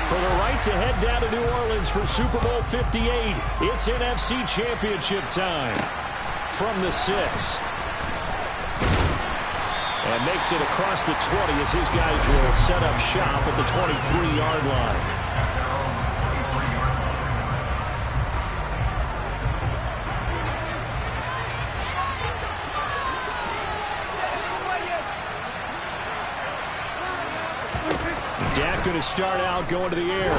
For the right to head down to New Orleans for Super Bowl 58, it's NFC Championship time. From the 6. And makes it across the 20 as his guys will set up shop at the 23-yard line. Dak going to start out going to the air.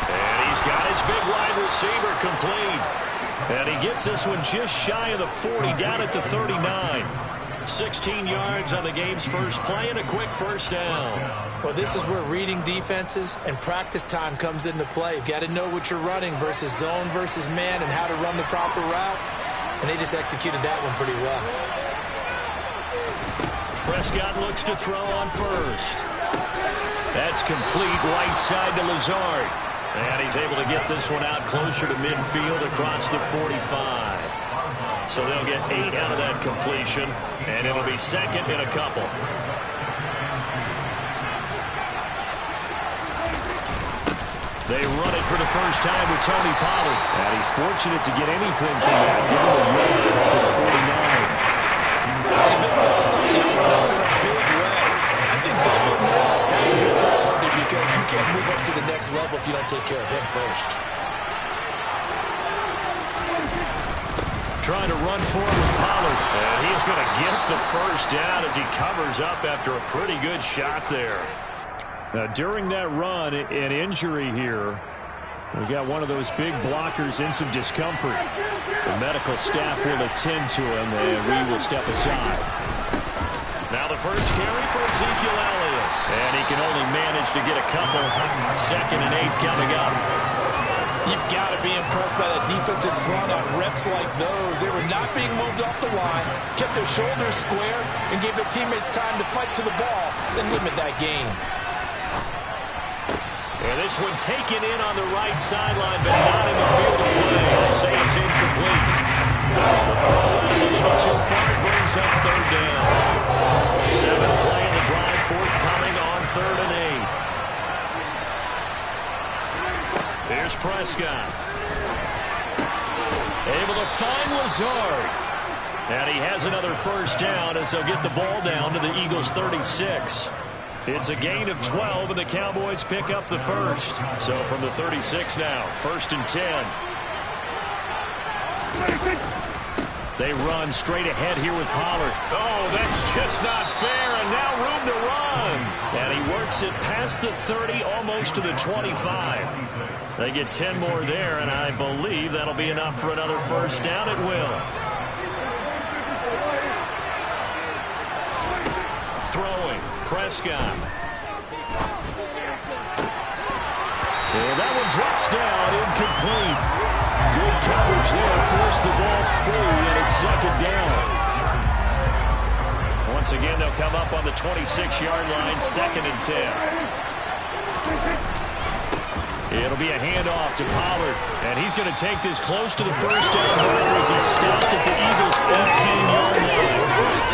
And he's got his big wide receiver complete. And he gets this one just shy of the 40, down at the 39. 16 yards on the game's first play and a quick first down. Well, this is where reading defenses and practice time comes into play. You've got to know what you're running versus zone versus man and how to run the proper route. And they just executed that one pretty well. Prescott looks to throw on first. That's complete right side to Lazard. And he's able to get this one out closer to midfield across the 45. So they'll get 8 out of that completion, and it'll be second in a couple. They run it for the first time with Tony Pollard. And he's fortunate to get anything from that, given the yard to the 49. Midfield's stuck down in a big way. I think doubling him has a good priority because you can't move up to the next level if you don't take care of him first. Trying to run forward with Pollard. And he's going to get the first down as he covers up after a pretty good shot there. Now, during that run, an injury here. We got one of those big blockers in some discomfort. The medical staff will attend to him, and we will step aside. Now the first carry for Ezekiel Elliott. And he can only manage to get a couple. 2nd and 8 coming up. You've got to be impressed by that defensive front on reps like those. They were not being moved off the line, kept their shoulders square, and gave their teammates time to fight to the ball, then limit that gain. And this one taken in on the right sideline, but not in the field of play. They say it's incomplete. The throw out a little too far, brings up 3rd down. 7th play in the drive, forthcoming on 3rd and 8. Here's Prescott. Able to find Lazard. And he has another first down as they'll get the ball down to the Eagles' 36. It's a gain of 12, and the Cowboys pick up the first. So from the 36 now, 1st and 10. They run straight ahead here with Pollard. Oh, that's just not fair, and now room to run. And he works it past the 30, almost to the 25. They get 10 more there, and I believe that'll be enough for another first down. It will. Throwing, Prescott. And that one drops down, incomplete. Good coverage there, forced the ball free, and it's 2nd down. Once again, they'll come up on the 26-yard line, 2nd and 10. It'll be a handoff to Pollard, and he's going to take this close to the first down marker as he's stopped at the Eagles' 18-yard line.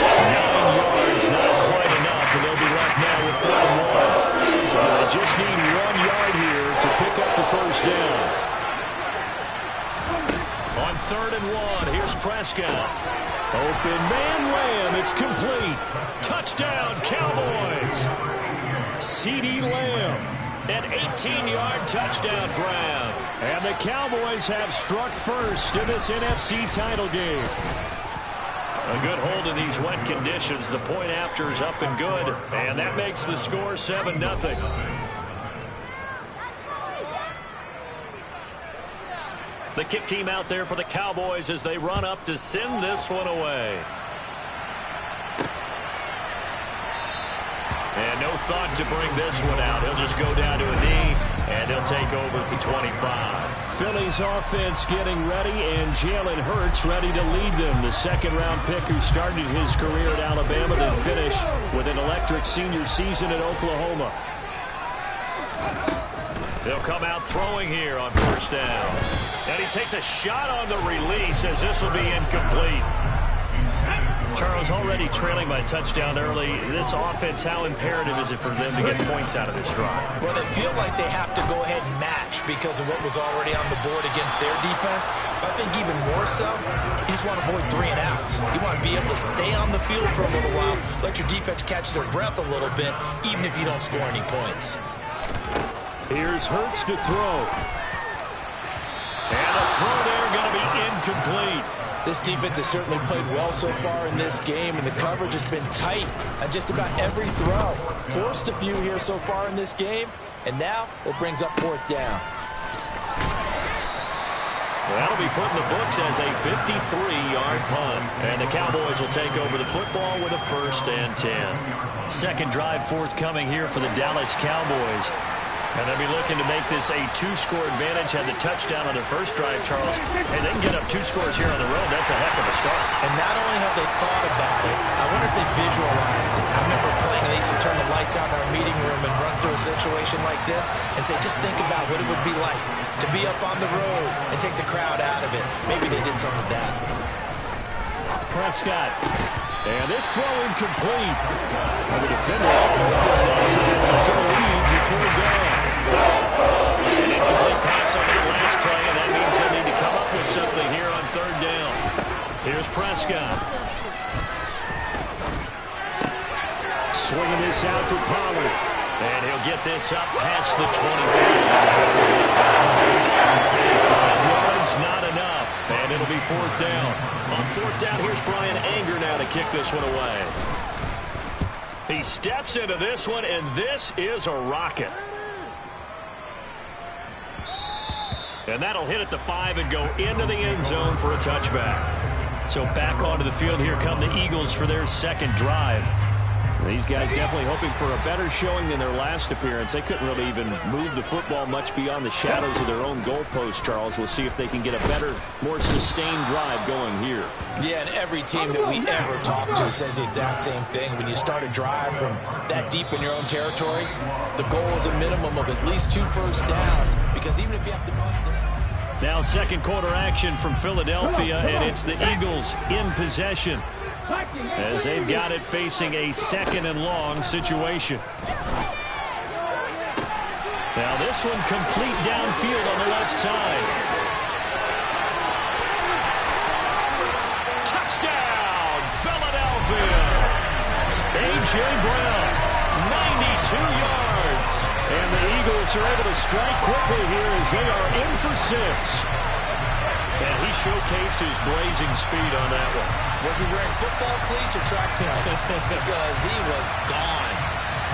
9 yards, not quite enough, and they'll be left now with 3rd and 1. So they just need 1 yard here to pick up the first down. On 3rd and 1, here's Prescott. Open man Lamb, it's complete. Touchdown, Cowboys. CeeDee Lamb, an 18-yard touchdown grab. And the Cowboys have struck first in this NFC title game. A good hold in these wet conditions. The point after is up and good, and that makes the score 7-0. The kick team out there for the Cowboys as they run up to send this one away. And no thought to bring this one out. He'll just go down to a knee, and he'll take over at the 25. Philly's offense getting ready, and Jalen Hurts ready to lead them. The 2nd-round pick who started his career at Alabama, then finished with an electric senior season at Oklahoma. They'll come out throwing here on 1st down. And he takes a shot on the release as this will be incomplete. Charles, already trailing by touchdown early. This offense, how imperative is it for them to get points out of this drive? Well, they feel like they have to go ahead and match because of what was already on the board against their defense. But I think even more so, you just want to avoid 3 and outs. You want to be able to stay on the field for a little while, let your defense catch their breath a little bit, even if you don't score any points. Here's Hurts to throw. And a throw there going to be incomplete. This defense has certainly played well so far in this game, and the coverage has been tight on just about every throw. Forced a few here so far in this game, and now it brings up 4th down. Well, that'll be put in the books as a 53-yard punt, and the Cowboys will take over the football with a 1st and 10. Second drive forthcoming here for the Dallas Cowboys. And they'll be looking to make this a 2-score advantage. Had the touchdown on their first drive, Charles. And they can get up 2 scores here on the road. That's a heck of a start. And not only have they thought about it, I wonder if they visualized it. I remember playing, they used to turn the lights out in our meeting room and run through a situation like this and say, just think about what it would be like to be up on the road and take the crowd out of it. Maybe they did some of that. Prescott. And this throw incomplete. And the defender all over that time. Let's go lead to 4th down. An incomplete pass on that last play, and that means they'll need to come up with something here on 3rd down. Here's Prescott. Swinging this out for Pollard. And he'll get this up past the 25. 5 yards, not enough. And it'll be 4th down. On 4th down, here's Brian Anger now to kick this one away. He steps into this one, and this is a rocket. And that'll hit at the 5 and go into the end zone for a touchback. So back onto the field, here come the Eagles for their 2nd drive. These guys definitely hoping for a better showing than their last appearance. They couldn't really even move the football much beyond the shadows of their own goalpost, Charles. We'll see if they can get a better, more sustained drive going here. Yeah, and every team that we ever talk to says the exact same thing. When you start a drive from that deep in your own territory, the goal is a minimum of at least 2 first downs, because even if you have to run down. Now 2nd quarter action from Philadelphia, and it's the Eagles in possession, as they've got it facing a 2nd and long situation. Now this one complete downfield on the left side. Touchdown, Philadelphia! A.J. Brown, 92 yards. And the Eagles are able to strike quickly here as they are in for 6. And he showcased his blazing speed on that one. Was he wearing football cleats or track spikes? Because he was gone.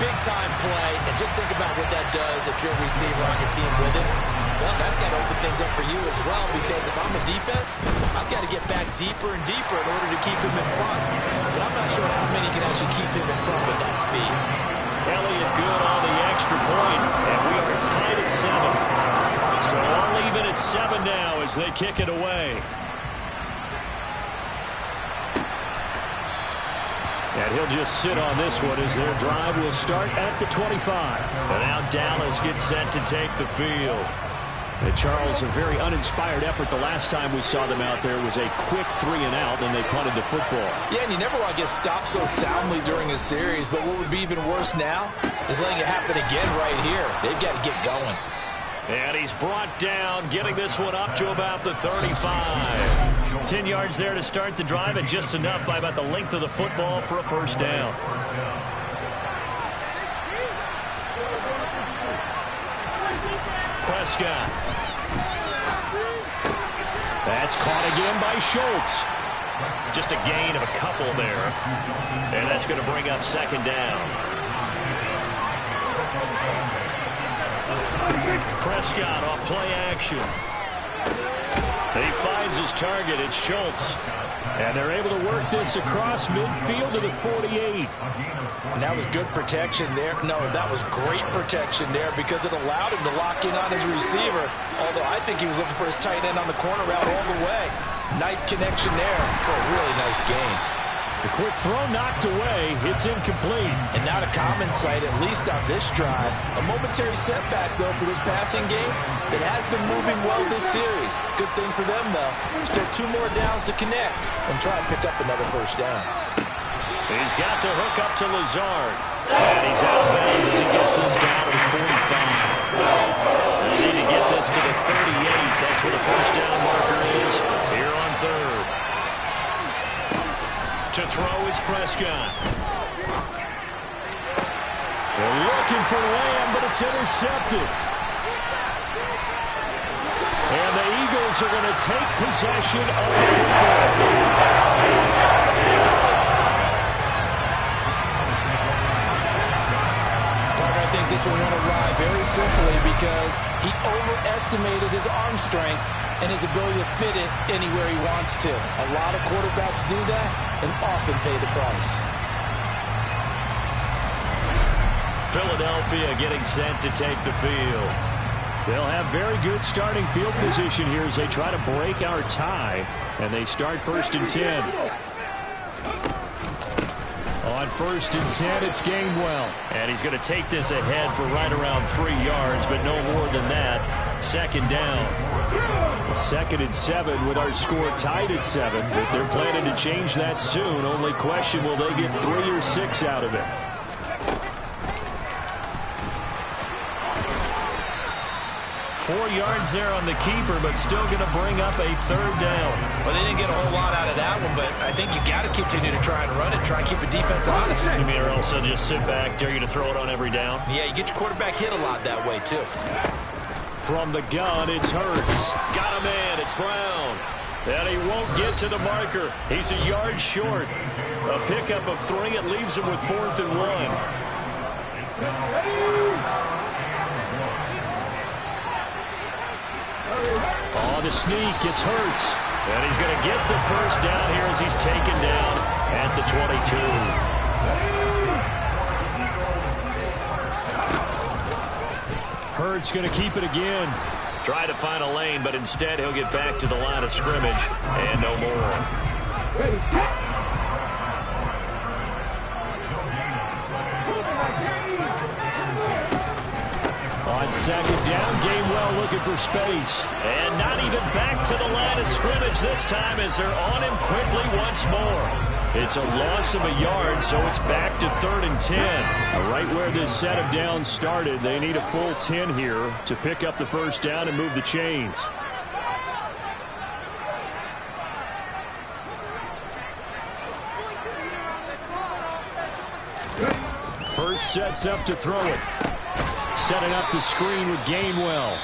Big-time play, and just think about what that does if you're a receiver on the team with it. Well, that's got to open things up for you as well, because if I'm the defense, I've got to get back deeper and deeper in order to keep him in front. But I'm not sure how many can actually keep him in front with that speed. Elliott good on the extra point, and we are tied at 7. So all even at 7 now as they kick it away. And he'll just sit on this one as their drive will start at the 25. And now Dallas gets set to take the field. And Charles, a very uninspired effort. The last time we saw them out there was a quick 3 and out, and they punted the football. Yeah, and you never want to get stopped so soundly during a series, but what would be even worse now is letting it happen again right here. They've got to get going. And he's brought down, getting this one up to about the 35. 10 yards there to start the drive, and just enough by about the length of the football for a 1st down. Prescott. That's caught again by Schultz. Just a gain of a couple there. And that's going to bring up 2nd down. Prescott off play action. He finds his target. It's Schultz. And they're able to work this across midfield to the 48. And that was good protection there. No, that was great protection there because it allowed him to lock in on his receiver. Although I think he was looking for his tight end on the corner route all the way. Nice connection there for a really nice gain. The quick throw knocked away. It's incomplete. And not a common sight, at least on this drive. A momentary setback, though, for this passing game that has been moving well this series. Good thing for them, though. Still 2 more downs to connect and try and pick up another 1st down. He's got the hook up to Lazard. And he's out of bounds as he gets this down to the 45. They need to get this to the 38. That's where the first down marker is here on third. To throw is Prescott. They're looking for Lamb, but it's intercepted. And the Eagles are going to take possession of the football. I think this one went awry very simply because he overestimated his arm strength and his ability to fit it anywhere he wants to. A lot of quarterbacks do that and often pay the price. Philadelphia getting set to take the field. They'll have very good starting field position here as they try to break our tie, and they start 1st and 10. On 1st and 10, it's Gainwell. And he's going to take this ahead for right around 3 yards, but no more than that. 2nd down. 2nd and 7 with our score tied at 7, but they're planning to change that soon. Only question, will they get 3 or 6 out of it? Four yards there on the keeper, but still going to bring up a 3rd down. Well, they didn't get a whole lot out of that one, but I think you got to continue to try and run it, try and keep the defense honest. You mean or else they'll just sit back, dare you to throw it on every down? Yeah, you get your quarterback hit a lot that way, too. From the gun, it's Hurts. Got a man, it's Brown. And he won't get to the marker. He's a yard short. A pickup of 3. It leaves him with 4th and 1. On the sneak, it's Hurts. And he's going to get the first down here as he's taken down at the 22. Hurts going to keep it again. Try to find a lane, but instead he'll get back to the line of scrimmage and no more. On 2nd down, Gainwell looking for space. And not even back to the line of scrimmage this time as they're on him quickly once more. It's a loss of a yard, so it's back to 3rd and 10. Right where this set of downs started, they need a full 10 here to pick up the first down and move the chains. Hurts sets up to throw it. Setting up the screen with Gainwell.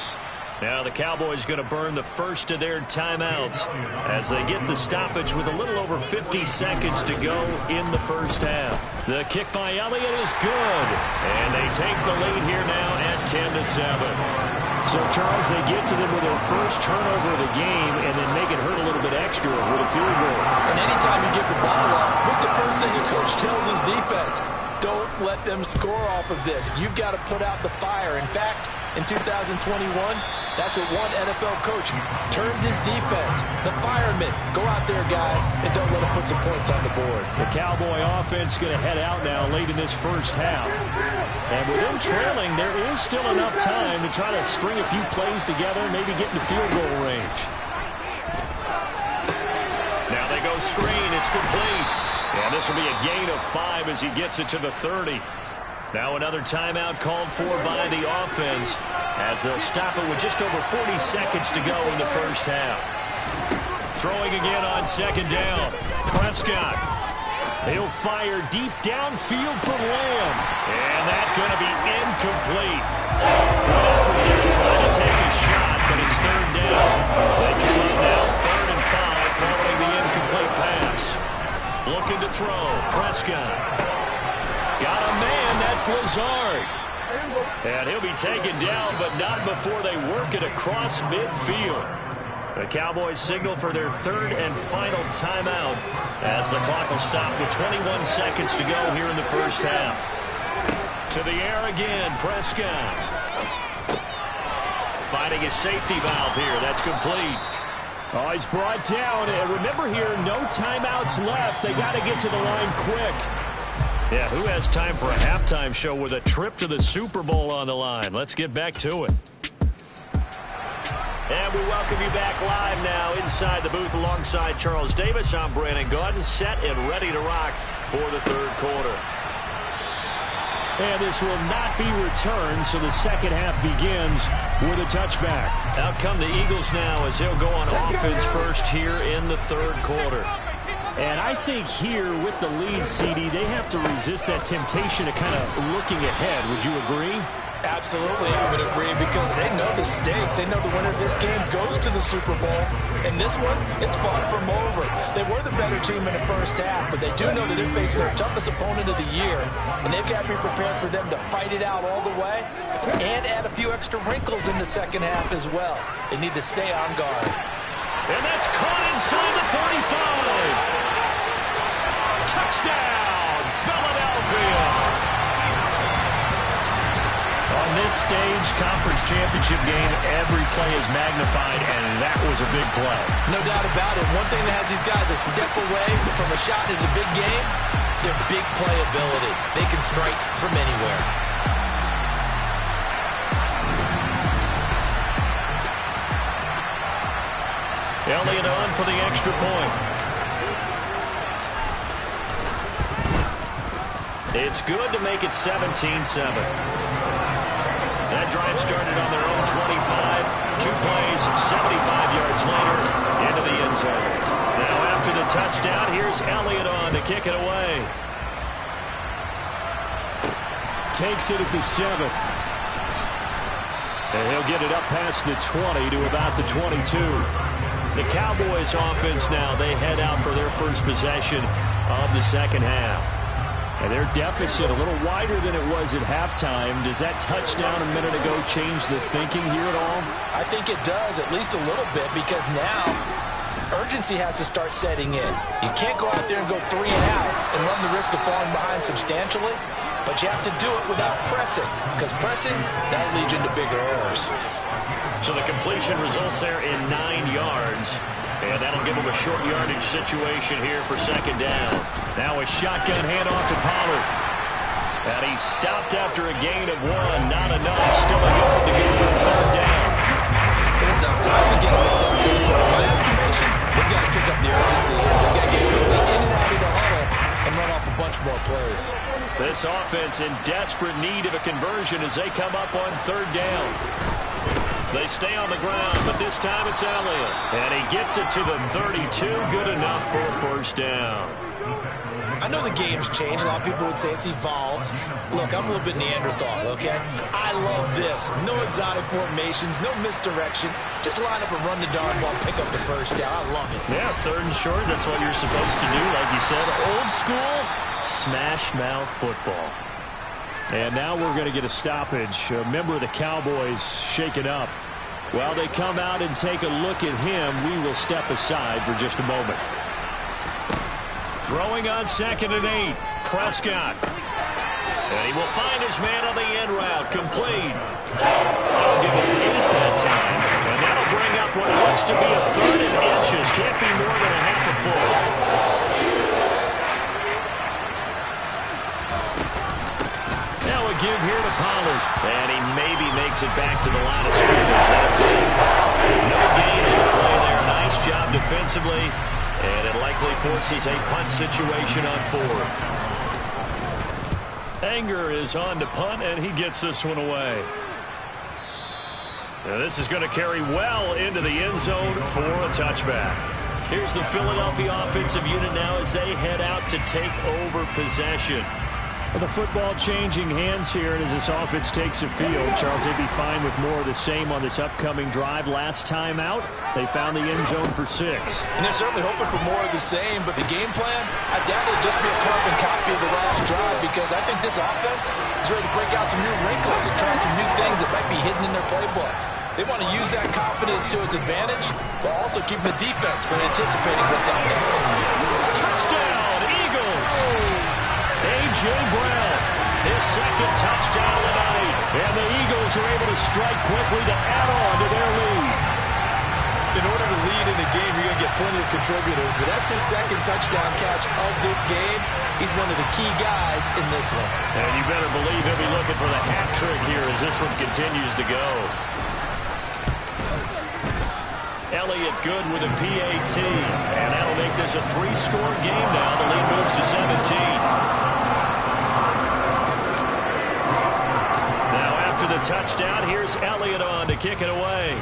Now the Cowboys going to burn the first of their timeouts as they get the stoppage with a little over 50 seconds to go in the first half. The kick by Elliott is good. And they take the lead here now at 10-7. So, Charles, they get to them with their first turnover of the game and then make it hurt a little bit extra with a field goal. And anytime you give the ball up, what's the first thing a coach tells his defense? Don't let them score off of this. You've got to put out the fire. In fact, in 2021, that's what one NFL coach turned his defense. The firemen. Go out there, guys, and don't let them put some points on the board. The Cowboy offense going to head out now late in this first half. And with them trailing, there is still enough time to try to string a few plays together and maybe get into field goal range. Now they go screen. It's complete. And this will be a gain of 5 as he gets it to the 30. Now another timeout called for by the offense as they'll stop it with just over 40 seconds to go in the first half. Throwing again on 2nd down. Prescott. He'll fire deep downfield for Lamb. And that's going to be incomplete. Good effort there trying to take a shot, but it's 3rd down. They come up now 3rd and 5 following the incomplete pass. Looking to throw. Prescott. Got a man. That's Lazard. And he'll be taken down, but not before they work it across midfield. The Cowboys signal for their 3rd and final timeout as the clock will stop with 21 seconds to go here in the first half. To the air again, Prescott. Finding his safety valve here. That's complete. Oh, he's brought down. And remember here, no timeouts left. They got to get to the line quick. Yeah, who has time for a halftime show with a trip to the Super Bowl on the line? Let's get back to it. And we welcome you back live now inside the booth alongside Charles Davis. I'm Brandon Gaudin, set and ready to rock for the third quarter. And this will not be returned, so the second half begins with a touchback. Out come the Eagles now as they'll go on offense first here in the third quarter. And I think here with the lead, CD, they have to resist that temptation of kind of looking ahead. Would you agree? Absolutely, I would agree, because they know the stakes. They know the winner of this game goes to the Super Bowl. And this one, it's far from over. They were the better team in the first half, but they do know that they're facing their toughest opponent of the year. And they've got to be prepared for them to fight it out all the way and add a few extra wrinkles in the second half as well. They need to stay on guard. And that's caught inside the 35. Touchdown, Philadelphia. On this stage, conference championship game, every play is magnified, and that was a big play. No doubt about it. One thing that has these guys a step away from a shot in the big game, their big play ability. They can strike from anywhere. Elliott on for the extra point. It's good to make it 17-7. That drive started on their own 25. 2 plays, 75 yards later, into the end zone. Now after the touchdown, here's Elliott on to kick it away. Takes it at the 7. And he'll get it up past the 20 to about the 22. The Cowboys offense now, they head out for their first possession of the second half. And their deficit a little wider than it was at halftime. Does that touchdown a minute ago change the thinking here at all? I think it does, at least a little bit, because now urgency has to start setting in. You can't go out there and go 3 and out and run the risk of falling behind substantially, but you have to do it without pressing, because pressing, that'll lead you into bigger errors. So the completion results there in 9 yards. And that'll give them a short yardage situation here for second down. Now a shotgun handoff to Pollard. And he stopped after a gain of 1. Not enough. Still a yard to go on third down. It's not time to get them established, but in my estimation, they've got to pick up the urgency here. They've got to get quickly in and out of the huddle and run off a bunch more plays. This offense in desperate need of a conversion as they come up on third down. They stay on the ground, but this time it's Elliott. And he gets it to the 32. Good enough for a first down. I know the game's changed. A lot of people would say it's evolved. Look, I'm a little bit Neanderthal, okay? I love this. No exotic formations, no misdirection. Just line up and run the darn ball, pick up the first down. I love it. Yeah, third and short, that's what you're supposed to do. Like you said, old school, smash mouth football. And now we're going to get a stoppage. A member of the Cowboys shaken up. While they come out and take a look at him, we will step aside for just a moment. Throwing on 2nd and 8. Prescott. And he will find his man on the end route. Complete. I'll give him 8 that time. And that'll bring up what looks to be a 3rd and inches. Can't be more than a half a foot. Give here to Pollard. And he maybe makes it back to the line of scrimmage. That's it. No gain in the play there. Nice job defensively. And it likely forces a punt situation on 4th. Anger is on to punt, and he gets this one away. Now this is going to carry well into the end zone for a touchback. Here's the Philadelphia offensive unit now as they head out to take over possession. Well, the football changing hands here, and as this offense takes the field, Charles, they'd be fine with more of the same on this upcoming drive. Last time out, they found the end zone for 6. And they're certainly hoping for more of the same, but the game plan, I doubt it'll just be a carbon copy of the last drive, because I think this offense is ready to break out some new wrinkles and try some new things that might be hidden in their playbook. They want to use that confidence to its advantage, while also keeping the defense from anticipating what's up next. Touchdown, Eagles! A.J. Brown, his 2nd touchdown of the night. And the Eagles are able to strike quickly to add on to their lead. In order to lead in a game, you're going to get plenty of contributors, but that's his 2nd touchdown catch of this game. He's one of the key guys in this one. And you better believe he'll be looking for the hat trick here as this one continues to go. Elliott good with a PAT. And that'll make this a 3-score game now. The lead moves to 17. Now after the touchdown, here's Elliott on to kick it away.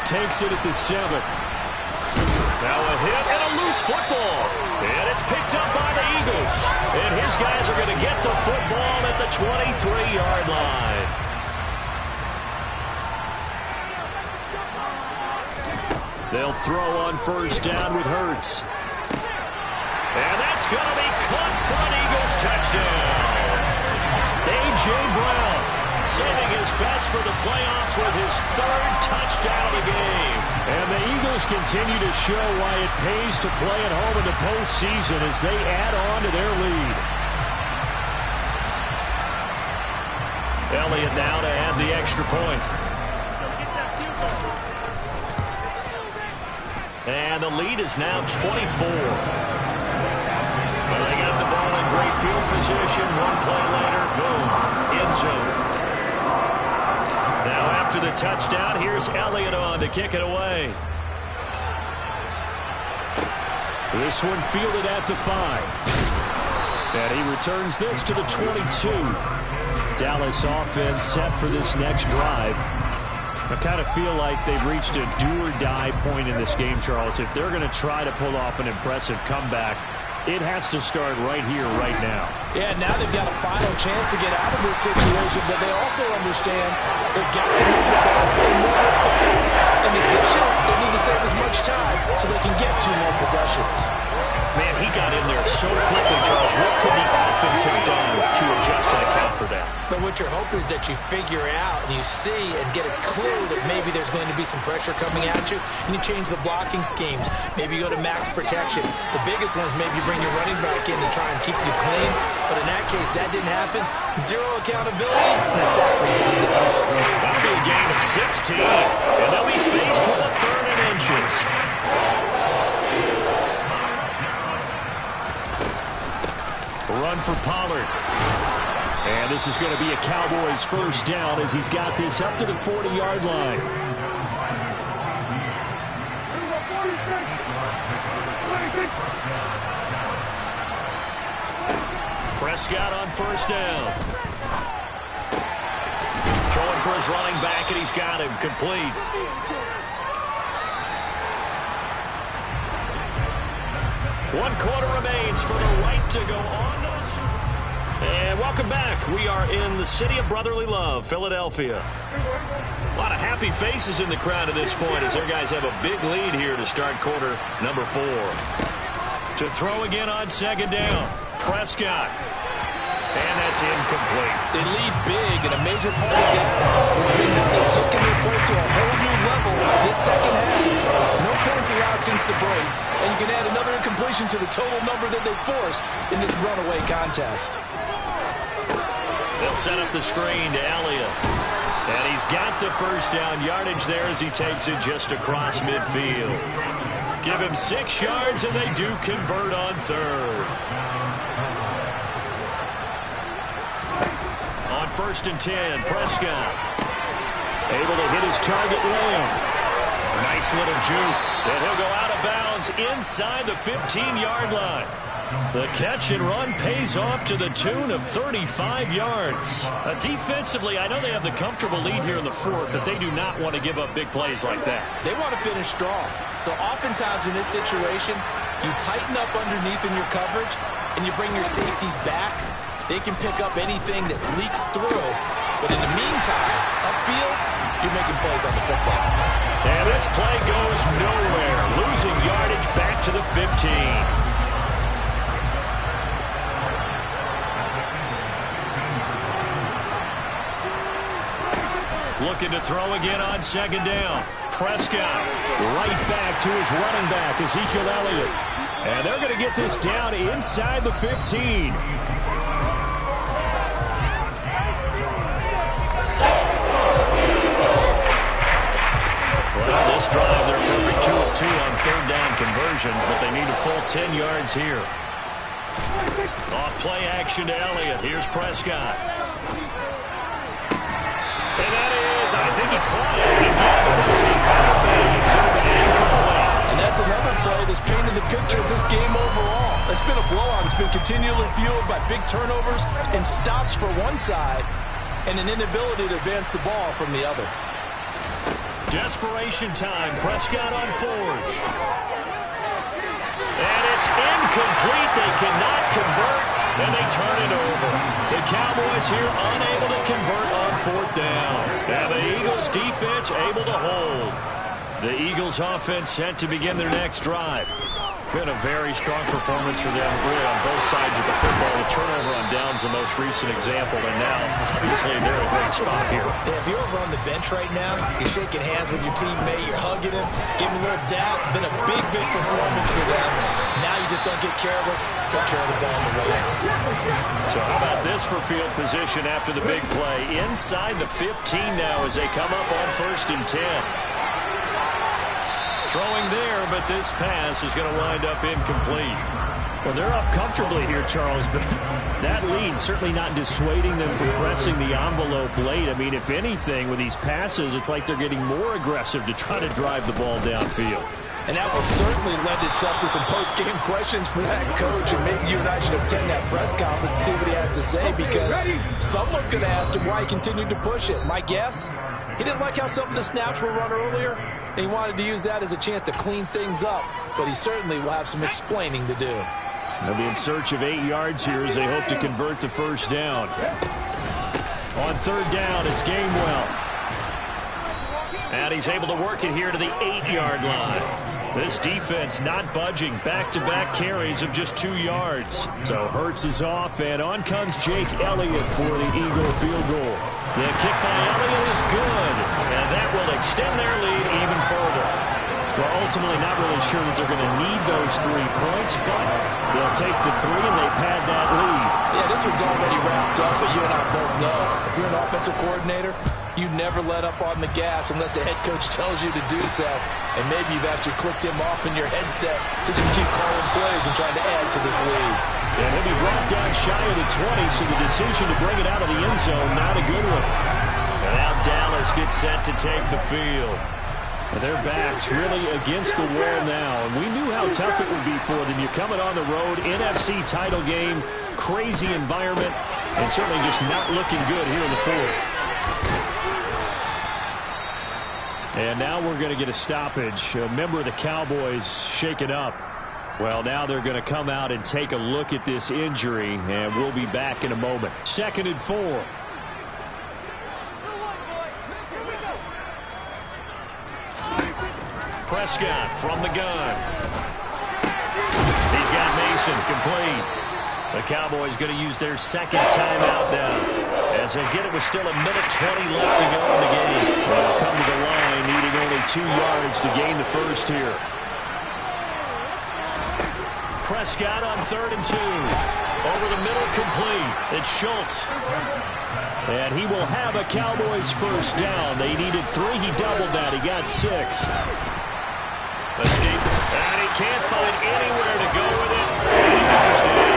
Takes it at the 7. Now a hit and a loose football. And it's picked up by the Eagles. And his guys are going to get the football at the 23-yard line. They'll throw on first down with Hurts. And that's going to be caught for an Eagles touchdown. A.J. Brown saving his best for the playoffs with his 3rd touchdown of the game. And the Eagles continue to show why it pays to play at home in the postseason as they add on to their lead. Elliott now to add the extra point. And the lead is now 24. Well, they got the ball in great field position. One play later, boom, end zone. Now after the touchdown, here's Elliott on to kick it away. This one fielded at the 5. And he returns this to the 22. Dallas offense set for this next drive. I kind of feel like they've reached a do-or-die point in this game, Charles. If they're going to try to pull off an impressive comeback, it has to start right here, right now. Yeah, now they've got a final chance to get out of this situation, but they also understand they've got to move the ball and move it fast. In addition, they need to save as much time so they can get 2 more possessions. Man, he got in there so quickly, Charles. What could the offense have done to adjust and account for that? But what you're hoping is that you figure out and you see and get a clue that maybe there's going to be some pressure coming at you, and you change the blocking schemes. Maybe you go to max protection. The biggest one is maybe you bring your running back in and try and keep you clean. But in that case, that didn't happen. 0 accountability, and a sack resulted. That'll be a gain of 16, and they'll be faced with a 3rd and inches. Run for Pollard. And this is going to be a Cowboys first down as he's got this up to the 40-yard line. Prescott on first down. Throwing for his running back, and he's got him complete. One quarter remains for the right to go on. And welcome back. We are in the city of brotherly love, Philadelphia. A lot of happy faces in the crowd at this point as their guys have a big lead here to start quarter number 4. To throw again on second down, Prescott. And that's incomplete. They lead big, and a major part of that has been how they've taken their play to a whole new level this second half. No points allowed since the break, and you can add another incompletion to the total number that they've forced in this runaway contest. They'll set up the screen to Elliott. And he's got the first down yardage there as he takes it just across midfield. Give him 6 yards, and they do convert on 3rd. On 1st and 10, Prescott. Able to hit his target Lamb. Nice little juke. And he'll go out of bounds inside the 15-yard line. The catch and run pays off to the tune of 35 yards. Defensively, I know they have the comfortable lead here in the 4th, but they do not want to give up big plays like that. They want to finish strong. So oftentimes in this situation, you tighten up underneath in your coverage, and you bring your safeties back. They can pick up anything that leaks through. But in the meantime, upfield, you're making plays on the football. And this play goes nowhere. Losing yardage back to the 15. Looking to throw again on second down. Prescott right back to his running back, Ezekiel Elliott. And they're going to get this down inside the 15. Well, this drive, they're perfect 2 of 2 on 3rd down conversions, but they need a full 10 yards here. Off play action to Elliott. Here's Prescott. And that is, I think he caught it. He did. And that's another play that's painted the picture of this game overall. It's been a blowout. It's been continually fueled by big turnovers and stops for one side and an inability to advance the ball from the other. Desperation time. Prescott on fourth. And it's incomplete. They cannot convert, and they turn it over. The Cowboys here unable to convert on fourth down. And the Eagles defense able to hold. The Eagles offense set to begin their next drive. Been a very strong performance for them, really, on both sides of the football. The turnover on downs the most recent example, and now, obviously, they're in a great spot here. Yeah, if you're over on the bench right now, you're shaking hands with your teammate, you're hugging him, giving him a little dap. Been a big, big performance for them. Now you just don't get careless. Take care of the ball on the way out. So how about this for field position after the big play? Inside the 15 now as they come up on 1st and 10. Throwing there, but this pass is going to wind up incomplete. Well, they're up comfortably here, Charles, but that lead certainly not dissuading them from pressing the envelope late. I mean, if anything, with these passes, it's like they're getting more aggressive to try to drive the ball downfield. And that will certainly lend itself to some post-game questions for that coach, and maybe you and I should attend that press conference and see what he has to say, because someone's going to ask him why he continued to push it. My guess, he didn't like how some of the snaps were run earlier, and he wanted to use that as a chance to clean things up, but he certainly will have some explaining to do. They'll be in search of 8 yards here as they hope to convert the first down. On 3rd down, it's Gainwell. And he's able to work it here to the 8-yard line. This defense not budging. Back-to-back carries of just 2 yards. So Hurts is off, and on comes Jake Elliott for the Eagle field goal. The kick by Elliott is good, and that will extend their lead even further. Well, ultimately not really sure that they're going to need those 3 points, but they'll take the 3 and they pad that lead. Yeah, this one's already wrapped up, but you and I both know if you're an offensive coordinator, you never let up on the gas unless the head coach tells you to do so. And maybe you've actually clicked him off in your headset so you can keep calling plays and trying to add to this lead. And he'll be brought down shy of the 20, so the decision to bring it out of the end zone, not a good one. And now Dallas gets set to take the field. And their backs really against the wall now. And we knew how tough it would be for them. You're coming on the road, NFC title game, crazy environment, and certainly just not looking good here in the 4th. And now we're going to get a stoppage. A member of the Cowboys shaken up. Well, now they're going to come out and take a look at this injury, and we'll be back in a moment. 2nd and 4. Prescott from the gun. He's got Mason complete. The Cowboys going to use their 2nd timeout now. As again, it was still a minute 20 left to go in the game. Well, come to the line, needing only 2 yards to gain the first here. Prescott on 3rd and 2. Over the middle, complete. It's Schultz. And he will have a Cowboys first down. They needed 3. He doubled that. He got 6. Escape. And he can't find anywhere to go with it. And he goes down.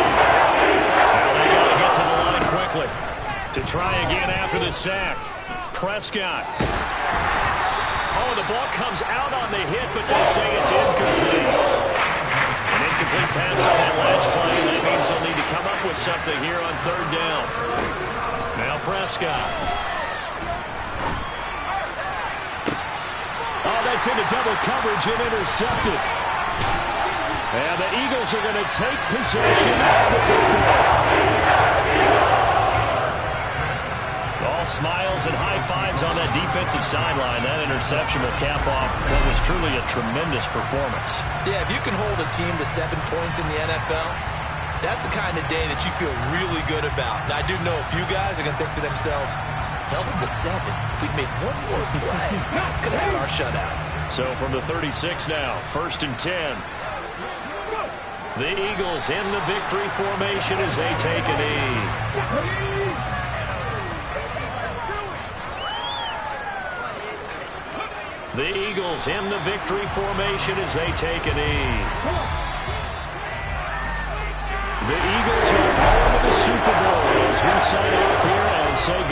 Now they got to get to the line quickly to try again after the sack. Prescott. Oh, the ball comes out on the hit, but they say it's incomplete. An incomplete pass on that last play, and that means they'll need to come up with something here on 3rd down. Now Prescott. Oh, that's into double coverage and intercepted. And the Eagles are going to take possession of the football. All smiles and high fives on that defensive sideline. That interception will cap off what was truly a tremendous performance. Yeah, if you can hold a team to 7 points in the NFL, that's the kind of day that you feel really good about. Now, I do know a few guys are going to think to themselves, held them to 7. If we'd made one more play, could have had our shutout. So from the 36 now, 1st and 10. The Eagles in the victory formation as they take a knee. The Eagles in the victory formation as they take a knee. The Eagles are going to the Super Bowl as we sign off here and say goodbye.